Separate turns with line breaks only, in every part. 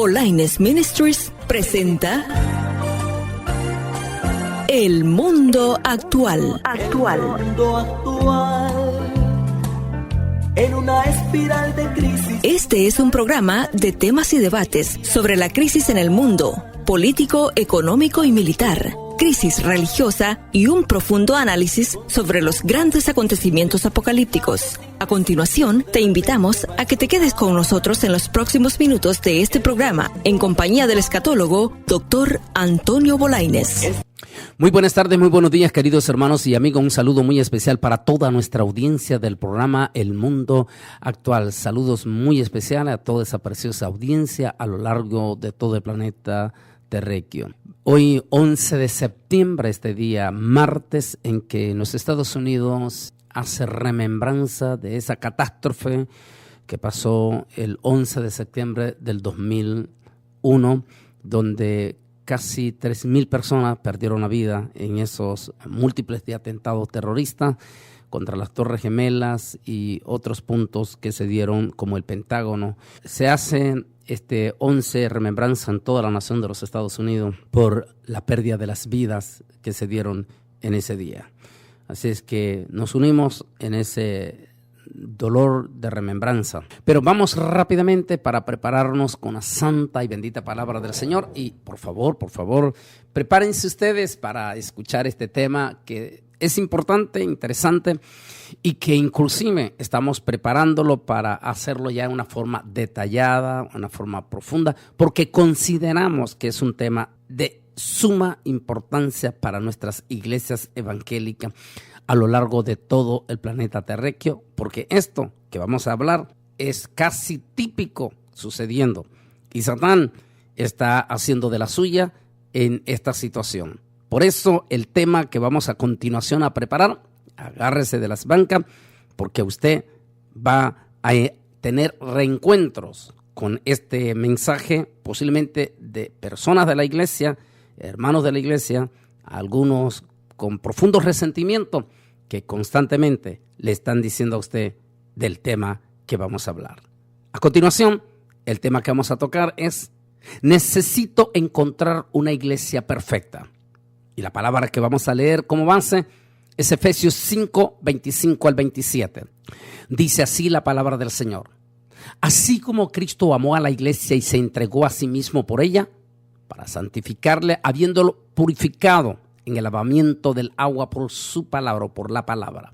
Bolaines Ministries presenta El Mundo Actual.
El mundo actual, en una espiral de crisis.
Este es un programa de temas y debates sobre la crisis en el mundo, político, económico y militar, crisis religiosa y un profundo análisis sobre los grandes acontecimientos apocalípticos. A continuación, te invitamos a que te quedes con nosotros en los próximos minutos de este programa, en compañía del escatólogo Dr. Antonio Bolaines.
Muy buenas tardes, muy buenos días, queridos hermanos y amigos. Un saludo muy especial para toda nuestra audiencia del programa El Mundo Actual. Saludos muy especiales a toda esa preciosa audiencia a lo largo de todo el planeta terráqueo. Hoy, 11 de septiembre, este día martes, en que en los Estados Unidos hace remembranza de esa catástrofe que pasó el 11 de septiembre del 2001, donde casi 3,000 personas perdieron la vida en esos múltiples de atentados terroristas contra las Torres Gemelas y otros puntos que se dieron como el Pentágono. Se hace este 11 remembranza en toda la nación de los Estados Unidos por la pérdida de las vidas que se dieron en ese día. Así es que nos unimos en ese dolor de remembranza. Pero vamos rápidamente para prepararnos con la santa y bendita palabra del Señor. Y por favor, prepárense ustedes para escuchar este tema que es importante, interesante y que inclusive estamos preparándolo para hacerlo ya de una forma detallada, una forma profunda, porque consideramos que es un tema de suma importancia para nuestras iglesias evangélicas a lo largo de todo el planeta terráqueo, porque esto que vamos a hablar es casi típico sucediendo y Satán está haciendo de la suya en esta situación. Por eso el tema que vamos a continuación a preparar, agárrese de las bancas, porque usted va a tener reencuentros con este mensaje, posiblemente de personas de la iglesia, hermanos de la iglesia, algunos con profundo resentimiento que constantemente le están diciendo a usted del tema que vamos a hablar. A continuación, el tema que vamos a tocar es: necesito encontrar una iglesia perfecta. Y la palabra que vamos a leer como base es Efesios 5, 25 al 27. Dice así la palabra del Señor: así como Cristo amó a la iglesia y se entregó a sí mismo por ella, para santificarle, habiéndolo purificado en el lavamiento del agua por su palabra o por la palabra,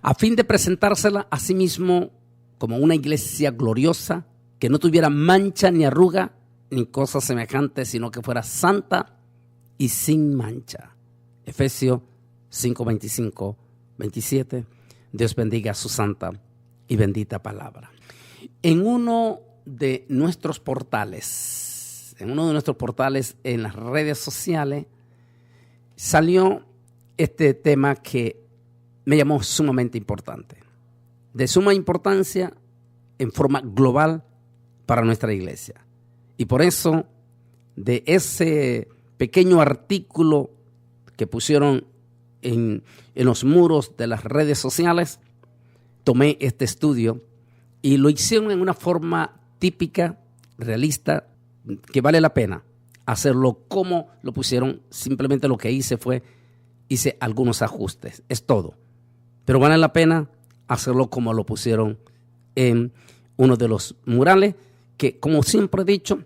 a fin de presentársela a sí mismo como una iglesia gloriosa, que no tuviera mancha ni arruga ni cosa semejante, sino que fuera santa y sin mancha. Efesios 5, 25, 27. Dios bendiga su santa y bendita palabra. En uno de nuestros portales en las redes sociales, salió este tema que me llamó sumamente importante, de suma importancia en forma global para nuestra iglesia. Y por eso, de ese pequeño artículo que pusieron en los muros de las redes sociales, tomé este estudio y lo hicieron en una forma típica, realista, que vale la pena hacerlo como lo pusieron. Simplemente lo que hice algunos ajustes, es todo. Pero vale la pena hacerlo como lo pusieron en uno de los murales, que, como siempre he dicho,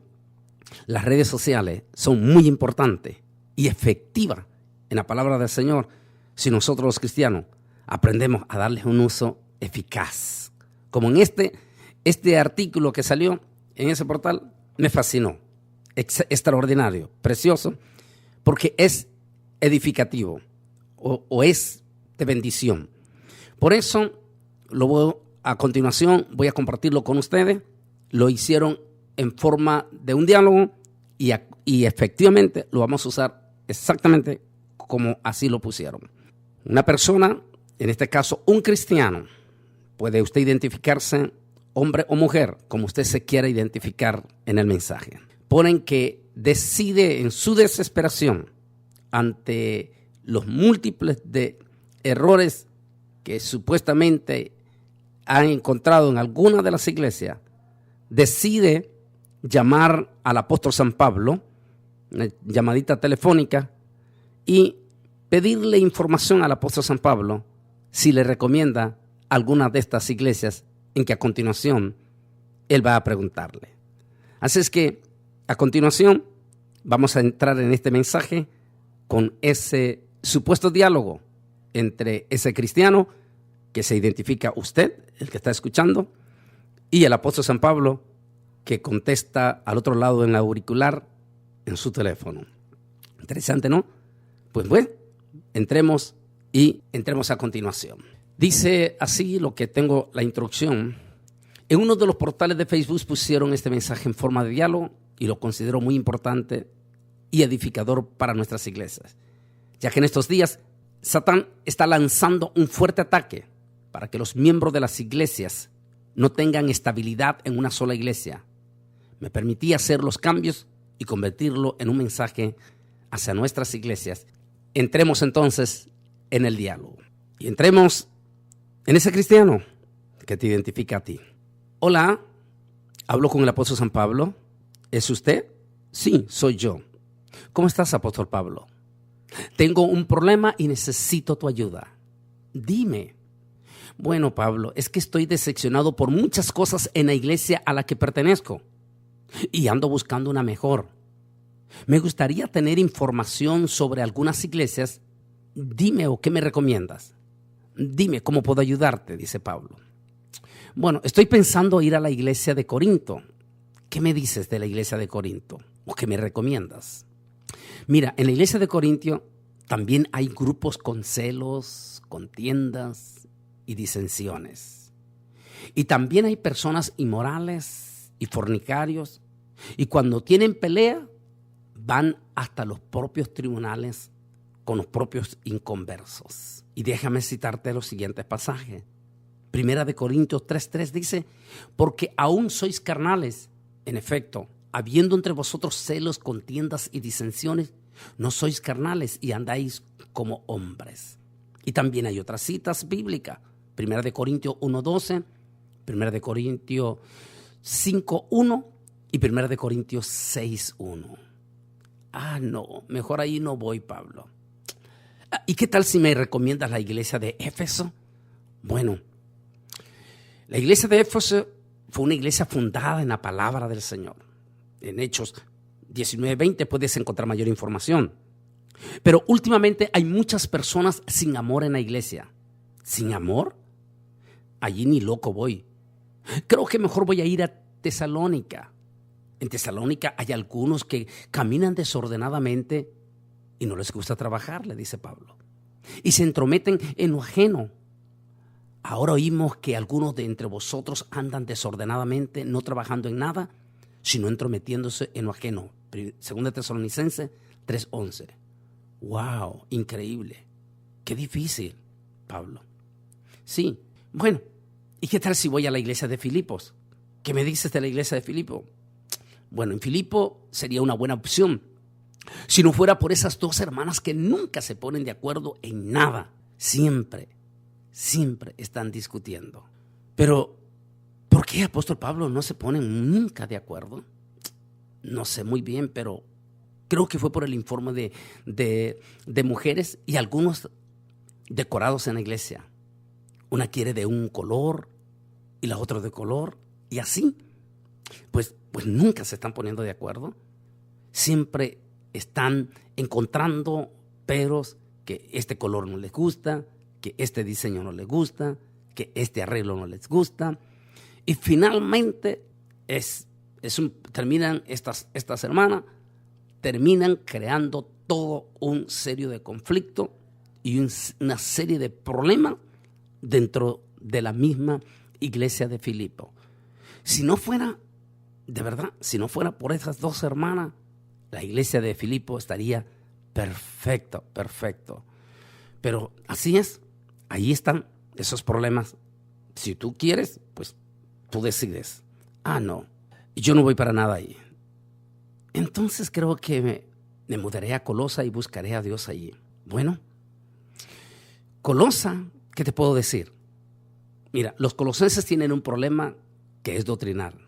las redes sociales son muy importantes y efectivas en la palabra del Señor si nosotros los cristianos aprendemos a darles un uso eficaz. Como en este artículo que salió en ese portal, me fascinó. Extraordinario, precioso, porque es edificativo o es de bendición. Por eso a continuación voy a compartirlo con ustedes. Lo hicieron en forma de un diálogo y efectivamente lo vamos a usar exactamente como así lo pusieron. Una persona, en este caso un cristiano, puede usted identificarse, hombre o mujer, como usted se quiera identificar en el mensaje. Ponen que decide en su desesperación ante los múltiples de errores que supuestamente han encontrado en alguna de las iglesias, decide llamar al apóstol San Pablo, una llamadita telefónica, y pedirle información al apóstol San Pablo si le recomienda alguna de estas iglesias en que a continuación él va a preguntarle. Así es que a continuación vamos a entrar en este mensaje con ese supuesto diálogo entre ese cristiano que se identifica usted, el que está escuchando, y el apóstol San Pablo que contesta al otro lado en el auricular en su teléfono. Interesante, ¿no? Pues bueno, entremos a continuación. Dice así lo que tengo la introducción. En uno de los portales de Facebook pusieron este mensaje en forma de diálogo y lo considero muy importante y edificador para nuestras iglesias, ya que en estos días Satán está lanzando un fuerte ataque para que los miembros de las iglesias no tengan estabilidad en una sola iglesia. Me permití hacer los cambios y convertirlo en un mensaje hacia nuestras iglesias. Entremos entonces en el diálogo y entremos en ese cristiano que te identifica a ti. Hola, hablo con el apóstol San Pablo. ¿Es usted? Sí, soy yo. ¿Cómo estás, apóstol Pablo? Tengo un problema y necesito tu ayuda. Dime. Bueno, Pablo, es que estoy decepcionado por muchas cosas en la iglesia a la que pertenezco y ando buscando una mejor. Me gustaría tener información sobre algunas iglesias. Dime, ¿o qué me recomiendas? Dime cómo puedo ayudarte, dice Pablo. Bueno, estoy pensando ir a la iglesia de Corinto. ¿Qué me dices de la iglesia de Corinto? ¿O qué me recomiendas? Mira, en la iglesia de Corinto también hay grupos con celos, contiendas y disensiones. Y también hay personas inmorales y fornicarios. Y cuando tienen pelea, van hasta los propios tribunales con los propios inconversos. Y déjame citarte los siguientes pasajes. Primera de Corintios 3:3 dice, porque aún sois carnales. En efecto, habiendo entre vosotros celos, contiendas y disensiones, no sois carnales y andáis como hombres. Y también hay otras citas bíblicas. Primera de Corintios 1:12, Primera de Corintios 5:1 y Primera de Corintios 6:1. No, mejor ahí no voy, Pablo. ¿Y qué tal si me recomiendas la iglesia de Éfeso? Bueno, la iglesia de Éfeso fue una iglesia fundada en la palabra del Señor. En Hechos 19:20 puedes encontrar mayor información. Pero últimamente hay muchas personas sin amor en la iglesia. ¿Sin amor? Allí ni loco voy. Creo que mejor voy a ir a Tesalónica. En Tesalónica hay algunos que caminan desordenadamente y no les gusta trabajar, le dice Pablo. Y se entrometen en lo ajeno. Ahora oímos que algunos de entre vosotros andan desordenadamente, no trabajando en nada, sino entrometiéndose en lo ajeno. Segunda Tesalonicenses 3:11. ¡Wow! Increíble. ¡Qué difícil, Pablo! Sí, bueno, ¿y qué tal si voy a la iglesia de Filipos? ¿Qué me dices de la iglesia de Filipo? Bueno, en Filipo sería una buena opción, si no fuera por esas dos hermanas que nunca se ponen de acuerdo en nada. Siempre están discutiendo. Pero, ¿por qué, apóstol Pablo, no se ponen nunca de acuerdo? No sé muy bien, pero creo que fue por el informe de mujeres y algunos decorados en la iglesia. Una quiere de un color y la otra de color, y así. Pues nunca se están poniendo de acuerdo. Siempre están encontrando peros, que este color no les gusta, que este diseño no les gusta, que este arreglo no les gusta. Y finalmente terminan estas hermanas, terminan creando todo un serio de conflicto y una serie de problemas dentro de la misma iglesia de Filipo. Si no fuera, de verdad, si no fuera por esas dos hermanas, la iglesia de Filipo estaría perfecto. Pero así es, ahí están esos problemas. Si tú quieres, pues tú decides. No, yo no voy para nada ahí. Entonces creo que me mudaré a Colosa y buscaré a Dios allí. Bueno, Colosa, ¿qué te puedo decir? Mira, los colosenses tienen un problema que es doctrinal.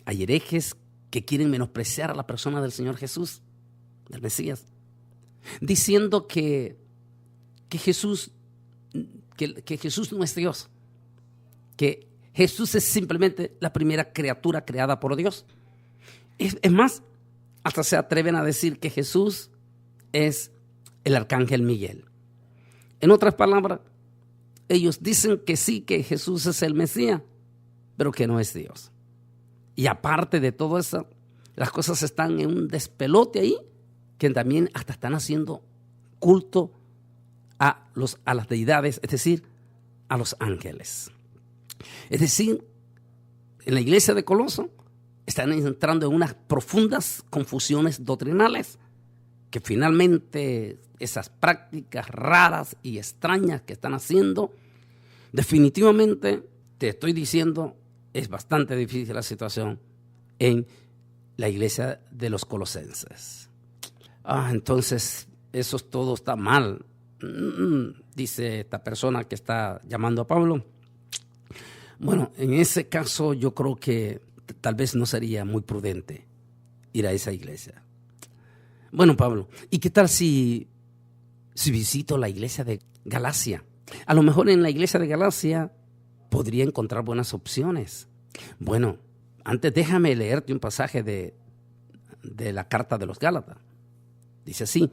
Hay herejes que quieren menospreciar a la persona del Señor Jesús, del Mesías, diciendo que Jesús no es Dios, que Jesús es simplemente la primera criatura creada por Dios. Es más, hasta se atreven a decir que Jesús es el arcángel Miguel. En otras palabras, ellos dicen que sí, que Jesús es el Mesías, pero que no es Dios. Y aparte de todo eso, las cosas están en un despelote ahí, que también hasta están haciendo culto a las deidades, es decir, a los ángeles. Es decir, en la iglesia de Coloso están entrando en unas profundas confusiones doctrinales, que finalmente esas prácticas raras y extrañas que están haciendo, definitivamente, te estoy diciendo, es bastante difícil la situación en la iglesia de los colosenses. Entonces, eso todo está mal, dice esta persona que está llamando a Pablo. Bueno, en ese caso yo creo que tal vez no sería muy prudente ir a esa iglesia. Bueno, Pablo, ¿y qué tal si visito la iglesia de Galacia? A lo mejor en la iglesia de Galacia podría encontrar buenas opciones. Bueno, antes déjame leerte un pasaje de la carta de los Gálatas. Dice así: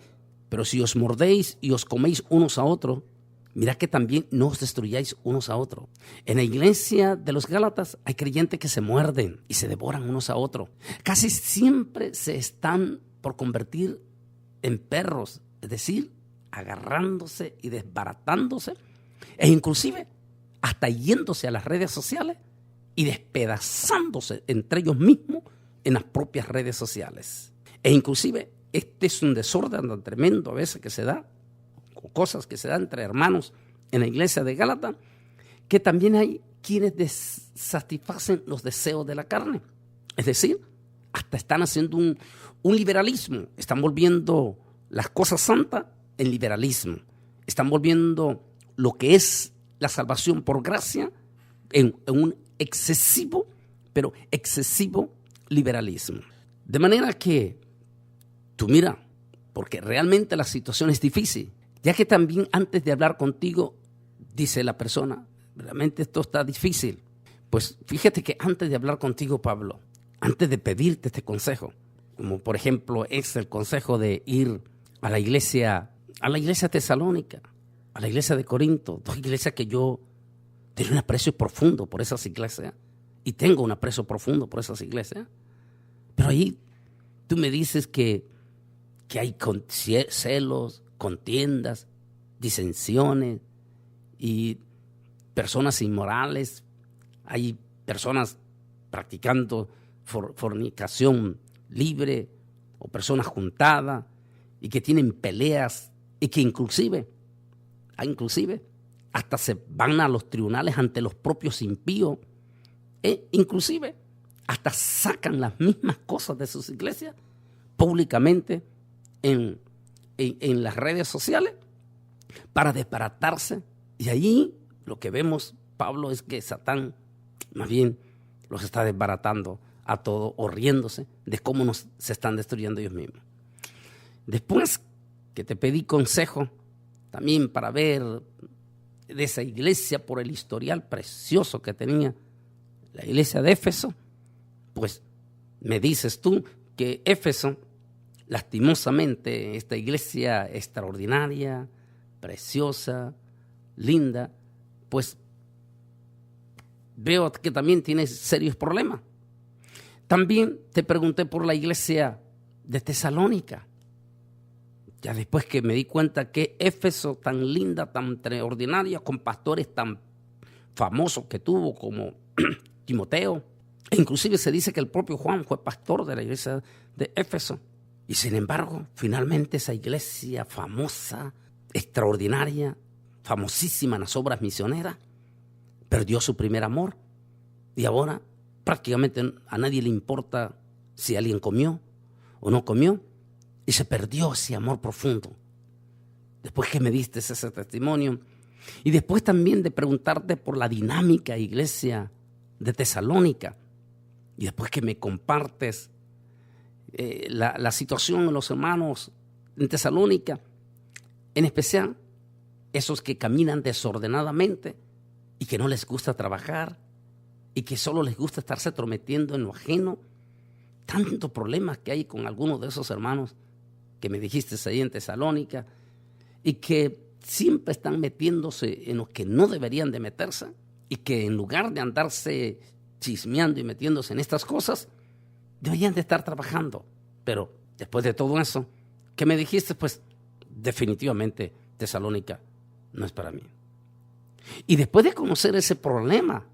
pero si os mordéis y os coméis unos a otros, mirad que también no os destruyáis unos a otros. En la iglesia de los Gálatas hay creyentes que se muerden y se devoran unos a otros. Casi siempre se están por convertir en perros, es decir, agarrándose y desbaratándose, e inclusive hasta yéndose a las redes sociales y despedazándose entre ellos mismos en las propias redes sociales. E inclusive este es un desorden tan tremendo a veces que se da, o cosas que se dan entre hermanos en la iglesia de Gálatas, que también hay quienes satisfacen los deseos de la carne. Es decir, hasta están haciendo un liberalismo, están volviendo las cosas santas en liberalismo, están volviendo lo que es la salvación por gracia en un excesivo, pero excesivo liberalismo. De manera que tú mira, porque realmente la situación es difícil, ya que también antes de hablar contigo, dice la persona, realmente esto está difícil. Pues fíjate que antes de hablar contigo, Pablo, antes de pedirte este consejo, como por ejemplo es el consejo de ir a la iglesia tesalónica, a la iglesia de Corinto, dos iglesias que yo tengo un aprecio profundo por esas iglesias, y tengo un aprecio profundo por esas iglesias, pero ahí tú me dices que hay celos, contiendas, disensiones y personas inmorales, hay personas practicando fornicación libre o personas juntadas y que tienen peleas y que inclusive hasta se van a los tribunales ante los propios impíos, inclusive hasta sacan las mismas cosas de sus iglesias públicamente en las redes sociales para desbaratarse. Y ahí lo que vemos, Pablo, es que Satán más bien los está desbaratando a todos o riéndose de cómo se están destruyendo ellos mismos. Después que te pedí consejo también para ver de esa iglesia por el historial precioso que tenía la iglesia de Éfeso, pues me dices tú que Éfeso, lastimosamente, esta iglesia extraordinaria, preciosa, linda, pues veo que también tiene serios problemas. También te pregunté por la iglesia de Tesalónica. Ya después que me di cuenta que Éfeso, tan linda, tan extraordinaria, con pastores tan famosos que tuvo como Timoteo, e inclusive se dice que el propio Juan fue pastor de la iglesia de Éfeso. Y sin embargo, finalmente esa iglesia famosa, extraordinaria, famosísima en las obras misioneras, perdió su primer amor. Y ahora prácticamente a nadie le importa si alguien comió o no comió. Y se perdió ese amor profundo. Después que me diste ese testimonio. Y después también de preguntarte por la dinámica iglesia de Tesalónica. Y después que me compartes la situación de los hermanos en Tesalónica, en especial esos que caminan desordenadamente y que no les gusta trabajar y que solo les gusta estarse trometiendo en lo ajeno. Tantos problemas que hay con algunos de esos hermanos que me dijiste ahí en Tesalónica y que siempre están metiéndose en lo que no deberían de meterse y que en lugar de andarse chismeando y metiéndose en estas cosas, deberían de estar trabajando. Pero después de todo eso, ¿qué me dijiste? Pues definitivamente Tesalónica no es para mí. Y después de conocer ese problema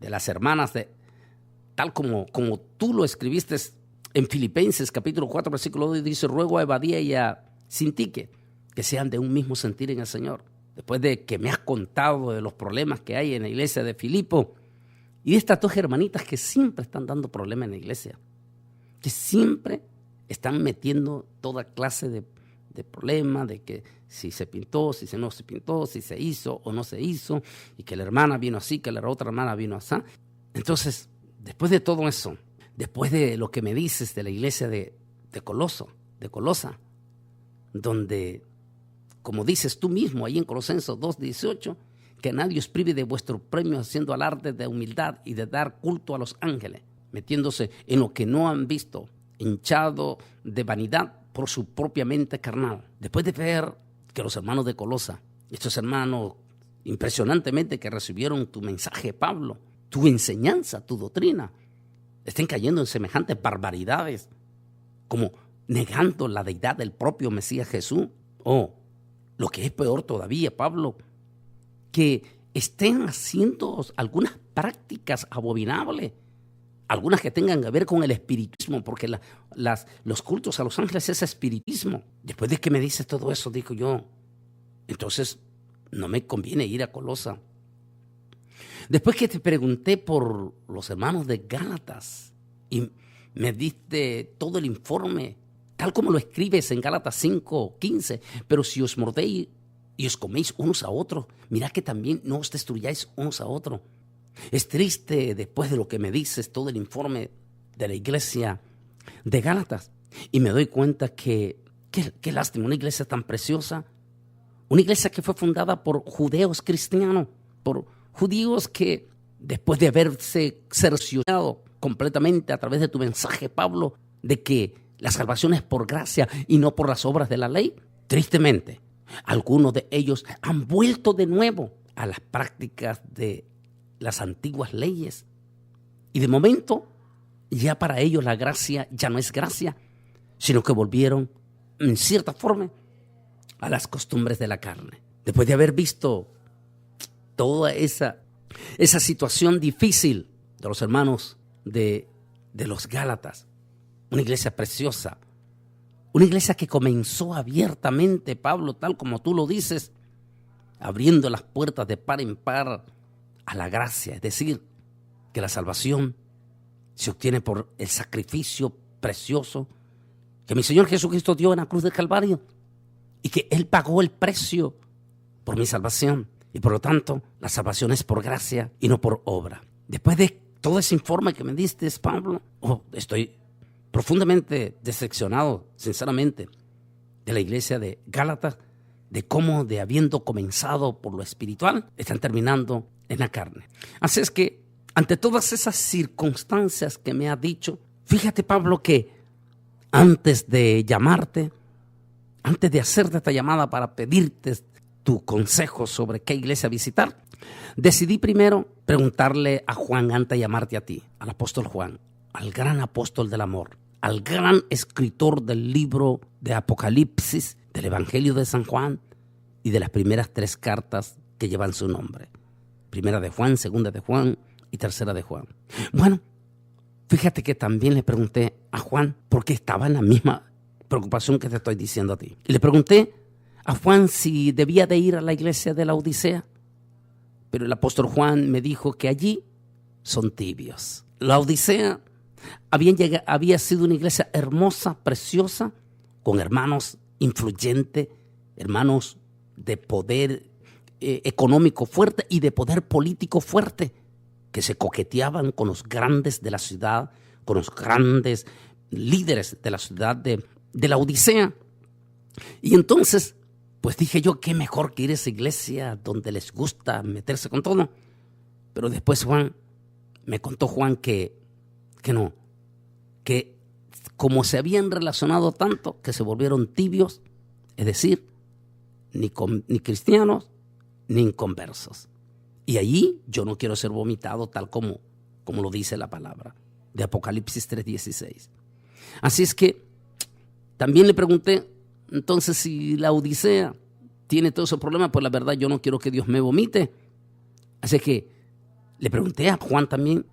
de las hermanas, tal como tú lo escribiste en Filipenses capítulo 4, versículo 2, dice: ruego a Evadía y a Sintique que sean de un mismo sentir en el Señor. Después de que me has contado de los problemas que hay en la iglesia de Filipo y de estas dos hermanitas que siempre están dando problemas en la iglesia, que siempre están metiendo toda clase de problemas, de que si se pintó, si no se pintó, si se hizo o no se hizo, y que la hermana vino así, que la otra hermana vino así. Entonces, después de todo eso, después de lo que me dices de la iglesia de Colosa, donde, como dices tú mismo ahí en Colosenses 2:18, que nadie os prive de vuestro premio haciendo alarde de humildad y de dar culto a los ángeles, metiéndose en lo que no han visto, hinchado de vanidad por su propia mente carnal. Después de ver que los hermanos de Colosa, estos hermanos impresionantemente que recibieron tu mensaje, Pablo, tu enseñanza, tu doctrina, estén cayendo en semejantes barbaridades, como negando la deidad del propio Mesías Jesús, o lo que es peor todavía, Pablo, que estén haciendo algunas prácticas abominables, algunas que tengan que ver con el espiritismo, porque los cultos a los ángeles es espiritismo. Después de que me dices todo eso, digo yo, entonces no me conviene ir a Colosa. Después que te pregunté por los hermanos de Gálatas y me diste todo el informe, tal como lo escribes en Gálatas 5:15, pero si os mordéis y os coméis unos a otros, mirad que también no os destruyáis unos a otros. Es triste, después de lo que me dices, todo el informe de la iglesia de Gálatas, y me doy cuenta que qué lástima, una iglesia tan preciosa, una iglesia que fue fundada por judeos cristianos, por judíos que después de haberse cerciorado completamente a través de tu mensaje, Pablo, de que la salvación es por gracia y no por las obras de la ley, tristemente, algunos de ellos han vuelto de nuevo a las prácticas de las antiguas leyes. Y de momento, ya para ellos la gracia ya no es gracia, sino que volvieron, en cierta forma, a las costumbres de la carne. Después de haber visto toda esa situación difícil de los hermanos de los Gálatas, una iglesia preciosa, una iglesia que comenzó abiertamente, Pablo, tal como tú lo dices, abriendo las puertas de par en par a la gracia, es decir, que la salvación se obtiene por el sacrificio precioso que mi Señor Jesucristo dio en la cruz del Calvario y que Él pagó el precio por mi salvación, y por lo tanto la salvación es por gracia y no por obra. Después de todo ese informe que me diste, Pablo, estoy profundamente decepcionado, sinceramente, de la iglesia de Gálatas, de cómo, de habiendo comenzado por lo espiritual, están terminando en la carne. Así es que, ante todas esas circunstancias que me has dicho, fíjate, Pablo, que antes de llamarte, antes de hacerte esta llamada para pedirte tu consejo sobre qué iglesia visitar, decidí primero preguntarle a Juan antes de llamarte a ti, al apóstol Juan, al gran apóstol del amor, al gran escritor del libro de Apocalipsis, del Evangelio de San Juan y de las primeras 3 cartas que llevan su nombre. Primera de Juan, segunda de Juan y tercera de Juan. Bueno, fíjate que también le pregunté a Juan, porque estaba en la misma preocupación que te estoy diciendo a ti. Y le pregunté a Juan si debía de ir a la iglesia de la Odisea, pero el apóstol Juan me dijo que allí son tibios. La Odisea había sido una iglesia hermosa, preciosa, con hermanos influyentes, hermanos de poder económico fuerte y de poder político fuerte, que se coqueteaban con los grandes de la ciudad, con los grandes líderes de la ciudad de la Odisea. Y entonces, pues dije yo, qué mejor que ir a esa iglesia donde les gusta meterse con todo. Pero después me contó Juan que no, que como se habían relacionado tanto, que se volvieron tibios, es decir, ni cristianos, ni inconversos. Y allí yo no quiero ser vomitado tal como lo dice la palabra de Apocalipsis 3:16. Así es que también le pregunté, entonces si la Odisea tiene todos esos problemas, pues la verdad yo no quiero que Dios me vomite. Así que le pregunté a Juan también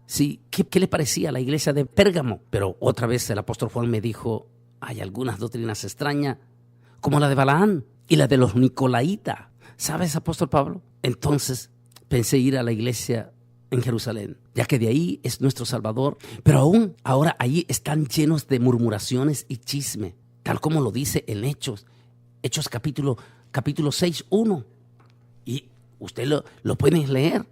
qué le parecía a la iglesia de Pérgamo. Pero otra vez el apóstol Juan me dijo, hay algunas doctrinas extrañas, como la de Balaán y la de los Nicolaitas. ¿Sabes, apóstol Pablo? Entonces pensé ir a la iglesia en Jerusalén, ya que de ahí es nuestro Salvador. Pero aún ahora allí están llenos de murmuraciones y chisme, tal como lo dice en Hechos capítulo 6:1. Y usted lo pueden leer.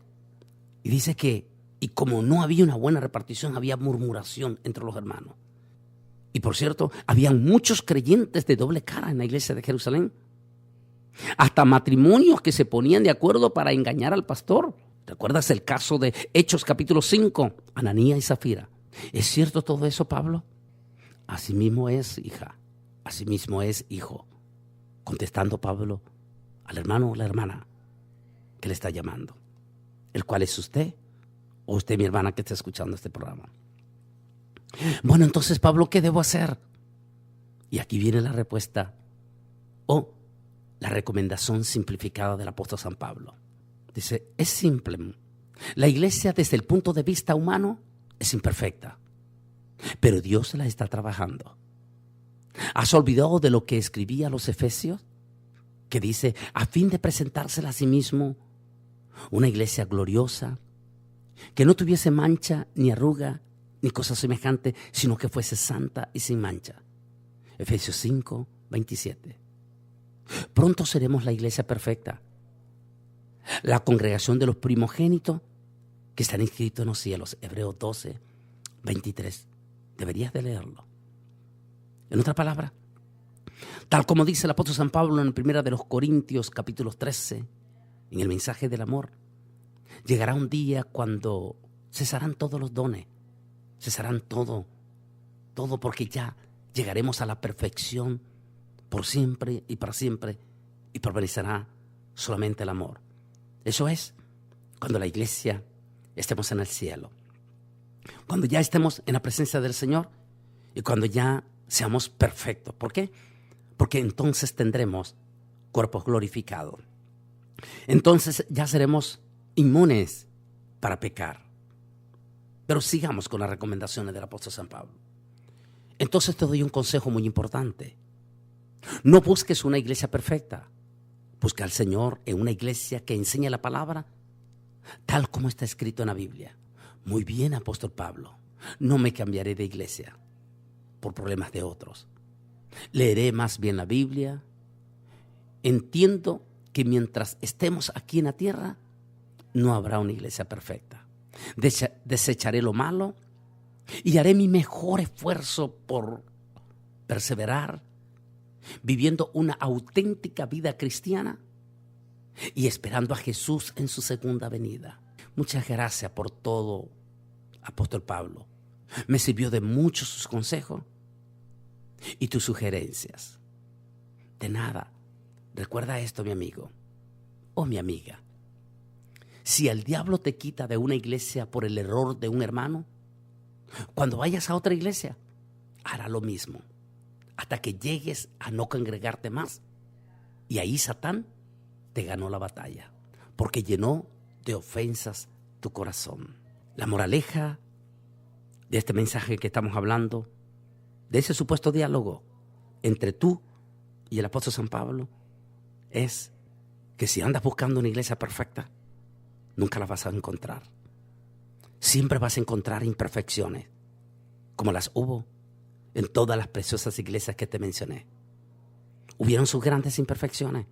Y dice que, y como no había una buena repartición, había murmuración entre los hermanos. Y por cierto, habían muchos creyentes de doble cara en la iglesia de Jerusalén. Hasta matrimonios que se ponían de acuerdo para engañar al pastor. ¿Recuerdas el caso de Hechos capítulo 5? Ananías y Zafira. ¿Es cierto todo eso, Pablo? Así mismo es, hija. Así mismo es, hijo. Contestando Pablo al hermano o la hermana que le está llamando. ¿El cual es usted? ¿O usted, mi hermana, que está escuchando este programa? Bueno, entonces, Pablo, ¿qué debo hacer? Y aquí viene la respuesta o la recomendación simplificada del apóstol San Pablo. Dice, es simple. La iglesia desde el punto de vista humano es imperfecta, pero Dios la está trabajando. ¿Has olvidado de lo que escribía a los Efesios? Que dice, a fin de presentársela a sí mismo una iglesia gloriosa, que no tuviese mancha, ni arruga, ni cosa semejante, sino que fuese santa y sin mancha. Efesios 5:27. Pronto seremos la iglesia perfecta, la congregación de los primogénitos que están inscritos en los cielos. Hebreos 12:23. Deberías de leerlo. En otra palabra, tal como dice el apóstol San Pablo en 1 de los Corintios capítulo 13, en el mensaje del amor, llegará un día cuando cesarán todos los dones, cesarán todo porque ya llegaremos a la perfección por siempre y para siempre y permanecerá solamente el amor. Eso es cuando la iglesia estemos en el cielo, cuando ya estemos en la presencia del Señor y cuando ya seamos perfectos. ¿Por qué? Porque entonces tendremos cuerpos glorificados. Entonces ya seremos inmunes para pecar. Pero sigamos con las recomendaciones del apóstol San Pablo. Entonces te doy un consejo muy importante. No busques una iglesia perfecta. Busca al Señor en una iglesia que enseñe la palabra tal como está escrito en la Biblia. Muy bien, apóstol Pablo. No me cambiaré de iglesia por problemas de otros. Leeré más bien la Biblia. Entiendo que mientras estemos aquí en la tierra, no habrá una iglesia perfecta. Desecharé lo malo y haré mi mejor esfuerzo por perseverar, viviendo una auténtica vida cristiana y esperando a Jesús en su segunda venida. Muchas gracias por todo, apóstol Pablo. Me sirvió de mucho sus consejos y tus sugerencias. De nada. Recuerda esto, mi amigo o mi amiga. Si el diablo te quita de una iglesia por el error de un hermano, cuando vayas a otra iglesia, hará lo mismo, hasta que llegues a no congregarte más. Y ahí Satán te ganó la batalla, porque llenó de ofensas tu corazón. La moraleja de este mensaje que estamos hablando, de ese supuesto diálogo entre tú y el apóstol San Pablo, es que si andas buscando una iglesia perfecta, nunca la vas a encontrar. Siempre vas a encontrar imperfecciones, como las hubo en todas las preciosas iglesias que te mencioné. Hubieron sus grandes imperfecciones,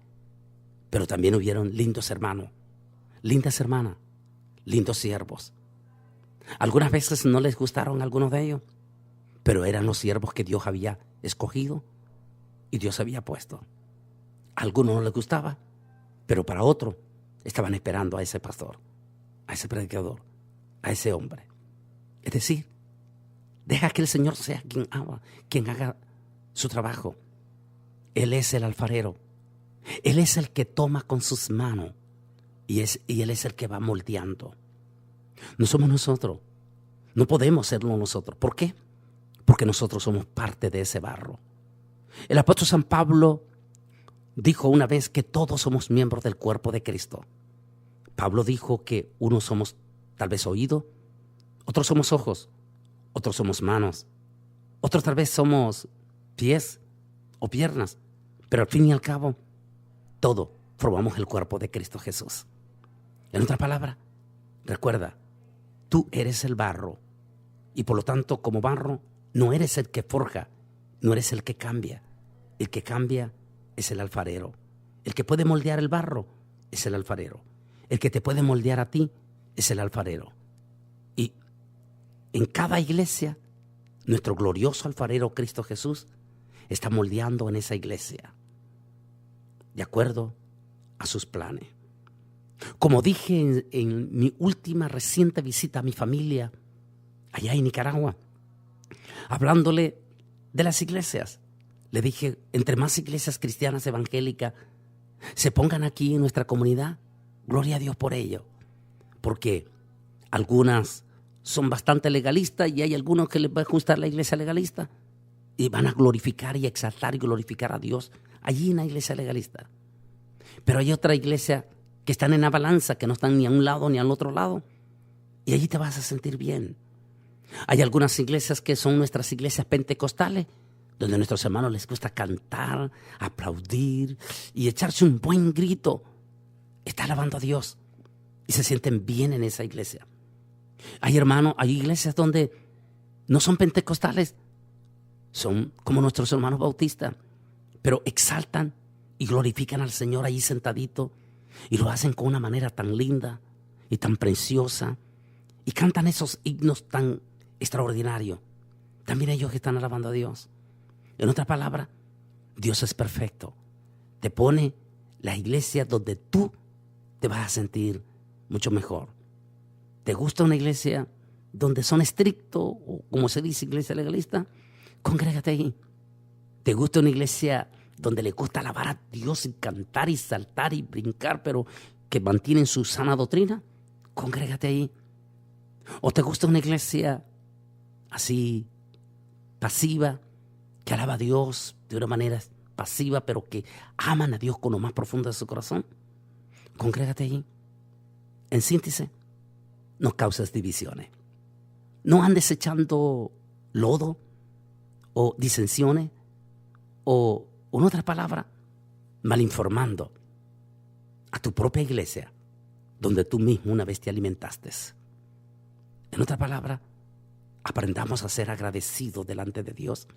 pero también hubieron lindos hermanos, lindas hermanas, lindos siervos. Algunas veces no les gustaron algunos de ellos, pero eran los siervos que Dios había escogido y Dios había puesto. A algunos no les gustaba, pero para otros estaban esperando a ese pastor, a ese predicador, a ese hombre. Es decir, deja que el Señor sea quien haga su trabajo. Él es el alfarero. Él es el que toma con sus manos y Él es el que va moldeando. No somos nosotros. No podemos serlo nosotros. ¿Por qué? Porque nosotros somos parte de ese barro. El apóstol San Pablo dijo una vez que todos somos miembros del cuerpo de Cristo. Pablo dijo que unos somos tal vez oídos, otros somos ojos, otros somos manos, otros tal vez somos pies o piernas, pero al fin y al cabo, todos formamos el cuerpo de Cristo Jesús. En otra palabra, recuerda, tú eres el barro y por lo tanto, como barro, no eres el que forja, no eres el que cambia. El que cambia es el alfarero. El que puede moldear el barro es el alfarero. El que te puede moldear a ti es el alfarero. Y en cada iglesia, nuestro glorioso alfarero Cristo Jesús está moldeando en esa iglesia de acuerdo a sus planes. Como dije en mi última reciente visita a mi familia allá en Nicaragua, hablándole de las iglesias, le dije, entre más iglesias cristianas evangélicas se pongan aquí en nuestra comunidad, gloria a Dios por ello, porque algunas son bastante legalistas y hay algunos que les va a gustar la iglesia legalista y van a glorificar y exaltar y glorificar a Dios allí en la iglesia legalista. Pero hay otra iglesia que están en la balanza, que no están ni a un lado ni al otro lado, y allí te vas a sentir bien. Hay algunas iglesias que son nuestras iglesias pentecostales, donde a nuestros hermanos les gusta cantar, aplaudir y echarse un buen grito. Está alabando a Dios y se sienten bien en esa iglesia. Hay iglesias donde no son pentecostales, son como nuestros hermanos bautistas, pero exaltan y glorifican al Señor allí sentadito y lo hacen con una manera tan linda y tan preciosa y cantan esos himnos tan extraordinarios. También ellos están alabando a Dios. En otras palabras, Dios es perfecto. Te pone la iglesia donde tú te vas a sentir mucho mejor. ¿Te gusta una iglesia donde son estrictos, o como se dice, iglesia legalista? Congrégate ahí. ¿Te gusta una iglesia donde le gusta alabar a Dios y cantar y saltar y brincar, pero que mantienen su sana doctrina? Congrégate ahí. ¿O te gusta una iglesia así pasiva, que alaba a Dios de una manera pasiva, pero que aman a Dios con lo más profundo de su corazón? Congrégate allí. En síntesis, no causes divisiones. No andes echando lodo o disensiones o, en otras palabras, malinformando a tu propia iglesia, donde tú mismo una vez te alimentaste. En otras palabras, aprendamos a ser agradecidos delante de Dios,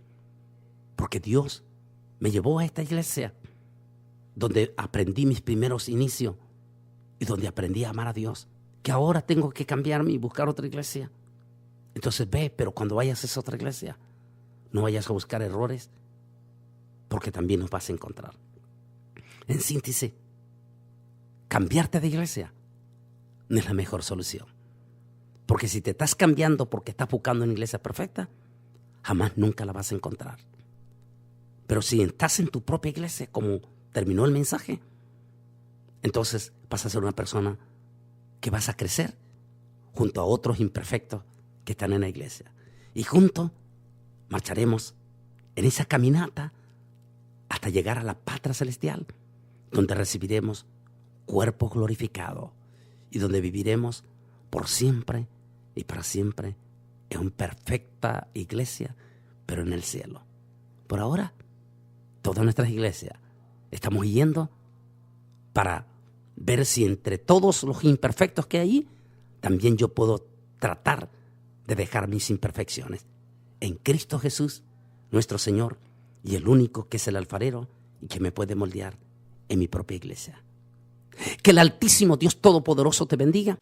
porque Dios me llevó a esta iglesia donde aprendí mis primeros inicios y donde aprendí a amar a Dios, que ahora tengo que cambiarme y buscar otra iglesia. Entonces ve, pero cuando vayas a esa otra iglesia, no vayas a buscar errores, porque también los vas a encontrar. En síntesis, cambiarte de iglesia no es la mejor solución. Porque si te estás cambiando porque estás buscando una iglesia perfecta, jamás nunca la vas a encontrar. Pero si estás en tu propia iglesia, como terminó el mensaje, entonces vas a ser una persona que vas a crecer junto a otros imperfectos que están en la iglesia. Y juntos marcharemos en esa caminata hasta llegar a la patria celestial, donde recibiremos cuerpo glorificado y donde viviremos por siempre y para siempre en una perfecta iglesia, pero en el cielo. Por ahora, todas nuestras iglesias estamos yendo para ver si entre todos los imperfectos que hay allí, también yo puedo tratar de dejar mis imperfecciones en Cristo Jesús, nuestro Señor, y el único que es el alfarero y que me puede moldear en mi propia iglesia. Que el Altísimo Dios Todopoderoso te bendiga.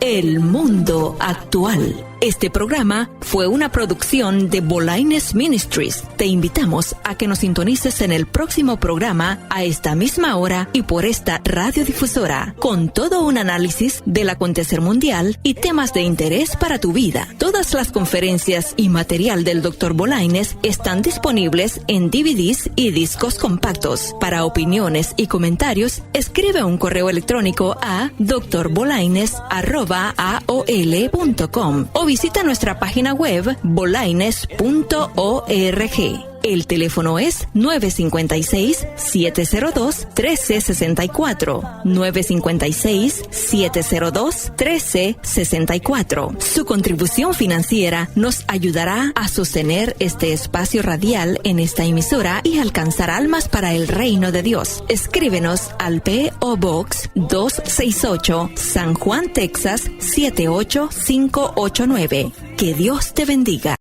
El mundo actual. Este programa fue una producción de Bolaines Ministries. Te invitamos a que nos sintonices en el próximo programa a esta misma hora y por esta radiodifusora, con todo un análisis del acontecer mundial y temas de interés para tu vida. Todas las conferencias y material del Dr. Bolaines están disponibles en DVDs y discos compactos. Para opiniones y comentarios, escribe un correo electrónico a drbolaines@aol.com o visita nuestra página web bolaines.org. El teléfono es 956-702-1364. 956-702-1364. Su contribución financiera nos ayudará a sostener este espacio radial en esta emisora y alcanzar almas para el reino de Dios. Escríbenos al P.O. Box 268, San Juan, Texas 78589. Que Dios te bendiga.